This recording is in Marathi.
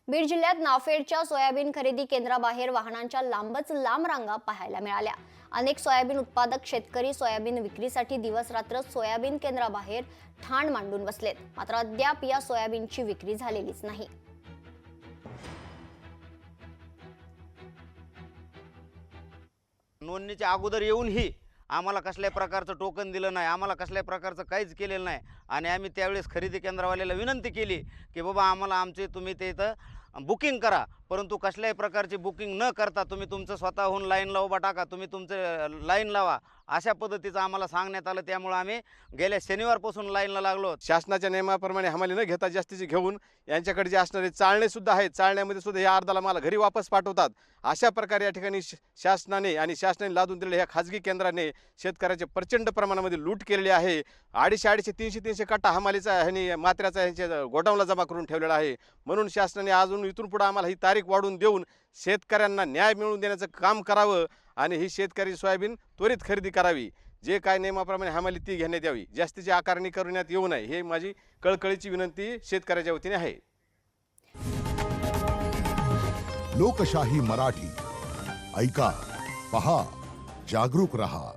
बीड जिल्ह्यात नाफेडच्या सोयाबीन खरेदी केंद्राबाहेर वाहनांच्या लांबच लांब रांगा पाहायला मिळाल्या। अनेक सोयाबीन उत्पादक शेतकरी सोयाबीन विक्रीसाठी दिवस रात्र सोयाबीन केंद्राबाहेर ठाण मांडून बसलेत, मात्र अद्याप या सोयाबीनची विक्री झालेलीच नाही। नोंदणीच्या अगोदर येऊनही आम्हाला कसल्याही प्रकारचं टोकन दिलं नाही, आम्हाला कसल्याही प्रकारचं काहीच केलेलं नाही। आणि आम्ही त्यावेळेस खरेदी केंद्रवाल्याला विनंती केली की बाबा आम्हाला आमचे तुम्ही ते इथं बुकिंग करा, परंतु कसल्याही प्रकारची बुकिंग न करता तुम्ही तुमचं स्वतःहून लाईनला उभा टाका, तुम्ही तुमचं लाईन लावा, अशा पद्धतीचं आम्हाला सांगण्यात आलं। त्यामुळे आम्ही गेल्या शनिवारपासून लाईनला लागलो। शासनाच्या नियमाप्रमाणे हमाली न घेता जास्तीचे घेऊन यांच्याकडे जे असणारे चाळणे सुद्धा आहेत, चाळण्यामध्ये सुद्धा हे अर्धाला माल घरी वापस पाठवतात। अशा प्रकारे या ठिकाणी शासनाने आणि शासनाने लादून दिलेल्या ह्या खाजगी केंद्राने शेतकऱ्याचे प्रचंड प्रमाणामध्ये लूट केलेली आहे। 250, 300 कट्टा हमालीचा ह्यांनी मात्र्याचा ह्यांच्या गोडाऊनला जमा करून ठेवलेला आहे। म्हणून शासनाने अजून इथून पुढे आम्हाला ही तारीख वाढवून देऊन शेतकऱ्यांना न्याय मिळवून देण्याचं काम करावं आणि ही शेतकरी सोयाबीन त्वरित खरेदी करावी। जे काय नियमाप्रमाणे हमाली ती घेण्यात यावी, जास्तीची आकारणी करण्यात येऊ नये, हे माझी कळकळीची विनंती शेतकऱ्याच्या वतीने आहे। लोकशाही मराठी ऐका, पहा, जागरूक रहा।